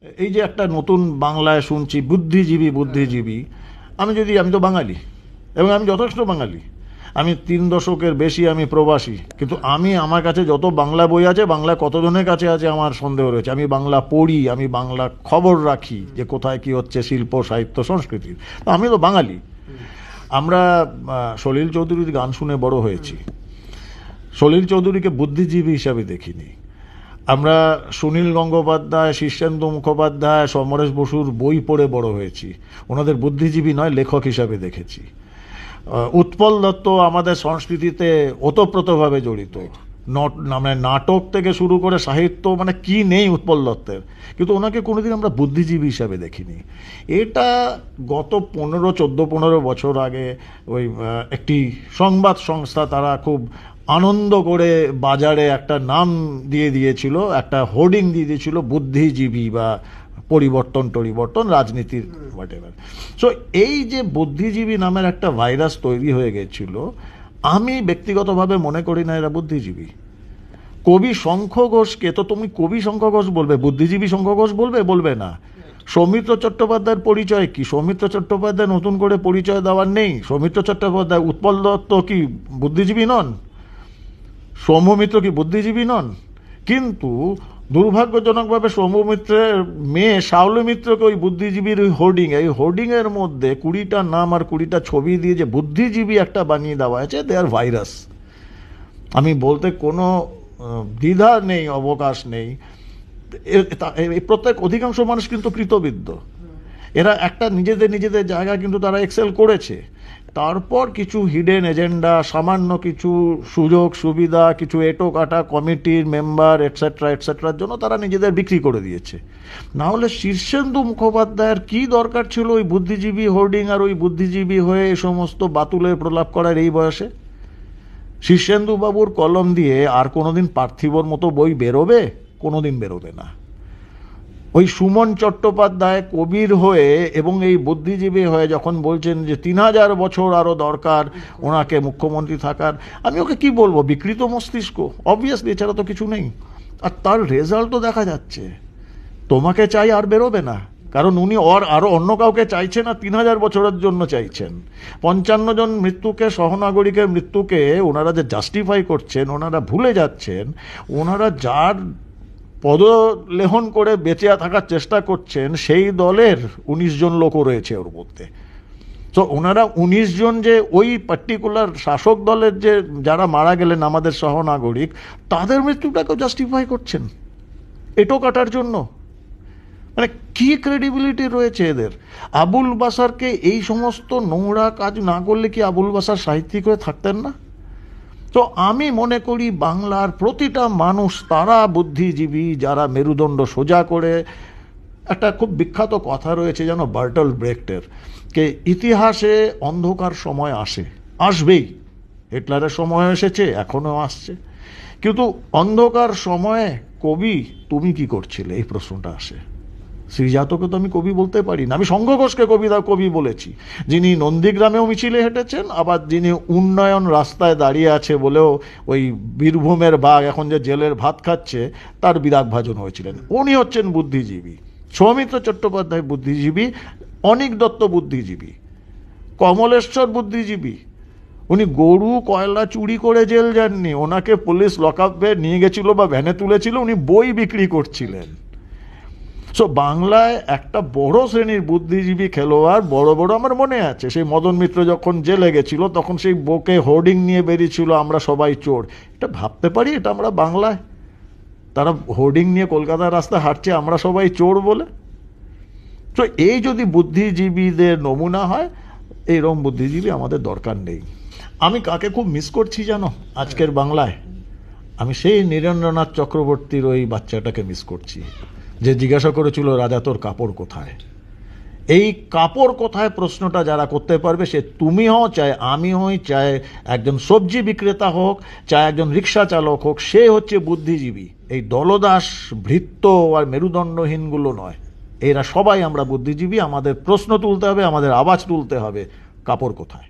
এই যে একটা নতুন বাংলায় শুনছি বুদ্ধিজীবী বুদ্ধিজীবী, আমি তো বাঙালি এবং আমি যথেষ্ট বাঙালি। আমি 3 দশকের বেশি আমি প্রবাসী, কিন্তু আমার কাছে যত বাংলা বই আছে, বাংলা কতজনের কাছে আছে আমার সন্দেহ রয়েছে। আমি বাংলা পড়ি, আমি বাংলা খবর রাখি যে কোথায় কি হচ্ছে শিল্প সাহিত্য সংস্কৃতির। আমি তো বাঙালি। আমরা সলিল চৌধুরীর গান শুনে বড় হয়েছি, সলিল চৌধুরীকে বুদ্ধিজীবী হিসাবে দেখিনি। আমরা সুনীল গঙ্গোপাধ্যায়, শীর্ষেন্দু মুখোপাধ্যায়, সমরেশ বসুর বই পড়ে বড় হয়েছি, ওনাদের বুদ্ধিজীবী নয় লেখক হিসাবে দেখেছি। উৎপল দত্ত আমাদের সংস্কৃতিতে ওতপ্রোতভাবে জড়িত, মানে নাটক থেকে শুরু করে সাহিত্য, মানে কি নেই উৎপল দত্তের, কিন্তু ওনাকে কোনোদিন আমরা বুদ্ধিজীবী হিসাবে দেখিনি। এটা গত 14-15 বছর আগে ওই একটি সংবাদ সংস্থা তারা খুব আনন্দ করে বাজারে একটা নাম দিয়ে দিয়েছিল, একটা হোর্ডিং দিয়ে দিয়েছিল, বুদ্ধিজীবী বা পরিবর্তন রাজনীতির হোয়াটএভার। সো এই যে বুদ্ধিজীবী নামের একটা ভাইরাস তৈরি হয়ে গেছিল, আমি ব্যক্তিগতভাবে মনে করি না এরা বুদ্ধিজীবী। কবি শঙ্খ ঘোষকে তো তুমি কবি শঙ্খ ঘোষ বলবে, বুদ্ধিজীবী শঙ্খ ঘোষ বলবে না। সৌমিত্র চট্টোপাধ্যায়ের পরিচয় কি? সৌমিত্র চট্টোপাধ্যায় নতুন করে পরিচয় দেওয়ার নেই। সৌমিত্র চট্টোপাধ্যায়, উৎপল দত্ত কি বুদ্ধিজীবী নন? সৌম্যমিত্র কি বুদ্ধিজীবী নন? কিন্তু দুর্ভাগ্যজনকভাবে সৌম্যমিত্রের মেয়ে শাওলি মিত্রকে ওই বুদ্ধিজীবীর ওই হোর্ডিংয়ের মধ্যে 20টা নাম আর 20টা ছবি দিয়ে যে বুদ্ধিজীবী একটা বানিয়ে দেওয়া আছে, দে আর ভাইরাস। আমি বলতে কোনো দ্বিধা নেই, অবকাশ নেই। প্রত্যেক অধিকাংশ মানুষ কিন্তু কৃতবিদ্য, এরা একটা নিজেদের জায়গায় কিন্তু তারা এক্সেল করেছে। তারপর কিছু হিডেন এজেন্ডা, সামান্য কিছু সুযোগ সুবিধা, কিছু এটো কাটা কমিটির মেম্বার এটসেট্রার জন্য তারা নিজেদের বিক্রি করে দিয়েছে। না হলে শীর্ষেন্দু মুখোপাধ্যায়ের কি দরকার ছিল ওই বুদ্ধিজীবী হোর্ডিং আর ওই বুদ্ধিজীবী হয়ে এই সমস্ত বাতুলের প্রলাপ করার এই বয়সে? শীর্ষেন্দু বাবুর কলম দিয়ে আর কোনোদিন পার্থিবর মতো বই বেরোবে? কোনোদিন বেরোবে না। ওই সুমন চট্টোপাধ্যায় কবির হয়ে এবং এই বুদ্ধিজীবী হয়ে যখন বলছেন যে 3000 বছর আরও দরকার ওনাকে মুখ্যমন্ত্রী থাকার, আমি ওকে কি বলবো? বিকৃত মস্তিষ্ক, অবভিয়াসলি, এছাড়া তো কিছু নেই। আর তার রেজাল্টও দেখা যাচ্ছে। তোমাকে চাই আর বেরোবে না, কারণ উনি আরও অন্য কাউকে চাইছেন না, 3000 বছরের জন্য চাইছেন। 55 জন মৃত্যুকে, সহনাগরিকের মৃত্যুকে ওনারা যে জাস্টিফাই করছেন, ওনারা ভুলে যাচ্ছেন ওনারা যার পদলেহন করে বেঁচে থাকার চেষ্টা করছেন সেই দলের 19 জন লোকও রয়েছে ওর মধ্যে। তো ওনারা 19 জন যে ওই পার্টিকুলার শাসক দলের যে যারা মারা গেলেন আমাদের সহনাগরিক, তাদের মৃত্যুটাকেও জাস্টিফাই করছেন এটো কাটার জন্য। মানে কি ক্রেডিবিলিটি রয়েছে এদের? আবুল বাসারকে এই সমস্ত নোংরা কাজ না করলে কি আবুল বাসার সাহিত্যিক হয়ে থাকতেন না? তো আমি মনে করি বাংলার প্রতিটা মানুষ তারা বুদ্ধিজীবী যারা মেরুদণ্ড সোজা করে। একটা খুব বিখ্যাত কথা রয়েছে যেন বার্টল ব্রেক্টের, কে ইতিহাসে অন্ধকার সময় আসবেই। হিটলারের সময় এসেছে, এখনও আসছে, কিন্তু অন্ধকার সময়ে কবি তুমি কি করছিলে এই প্রশ্নটা আসে। শ্রীজাতকে তো আমি কবি বলতে পারি না, আমি শঙ্খ ঘোষকে কবি বলেছি, যিনি নন্দীগ্রামেও মিছিলে হেঁটেছেন, আবার যিনি উন্নয়ন রাস্তায় দাঁড়িয়ে আছে বলেও ওই বীরভূমের বাঘ এখন যে জেলের ভাত খাচ্ছে তার বিরাগ ভাজন হয়েছিলেন। উনি হচ্ছেন বুদ্ধিজীবী। সৌমিত্র চট্টোপাধ্যায় বুদ্ধিজীবী, অনিক দত্ত বুদ্ধিজীবী, কমলেশ্বর বুদ্ধিজীবী। উনি গরু কয়লা চুরি করে জেল যাননি, ওনাকে পুলিশ লকআপে নিয়ে গেছিল বা ভ্যানে তুলেছিল, উনি বই বিক্রি করছিলেন। সো বাংলায় একটা বড় শ্রেণীর বুদ্ধিজীবী খেলোয়াড় বড় আমার মনে আছে, সেই মদন মিত্র যখন জেলে গেছিল তখন সেই বুকে হোর্ডিং নিয়ে বেরিয়েছিল আমরা সবাই চোর। এটা ভাবতে পারি এটা আমরা বাংলায়? তারা হোর্ডিং নিয়ে কলকাতার রাস্তায় হাঁটছে আমরা সবাই চোর বলে। তো এই যদি বুদ্ধিজীবীদের নমুনা হয়, এইরকম বুদ্ধিজীবী আমাদের দরকার নেই। আমি কাকে খুব মিস করছি জানো আজকের বাংলায়? আমি সেই নীরেন্দ্রনাথ চক্রবর্তীর ওই বাচ্চাটাকে মিস করছি, যে জিজ্ঞাসা করেছিল রাজা তোর কাপড় কোথায়। এই কাপড় কোথায় প্রশ্নটা যারা করতে পারবে, সে তুমি হও, চাই আমি হই, চাই একজন সবজি বিক্রেতা হোক, চাই একজন রিক্সা চালক হোক, সে হচ্ছে বুদ্ধিজীবী। এই দলদাস ভৃত্য আর মেরুদণ্ডহীনগুলো নয়, এরা সবাই আমরা বুদ্ধিজীবী। আমাদের প্রশ্ন তুলতে হবে, আমাদের আওয়াজ তুলতে হবে, কাপড় কোথায়।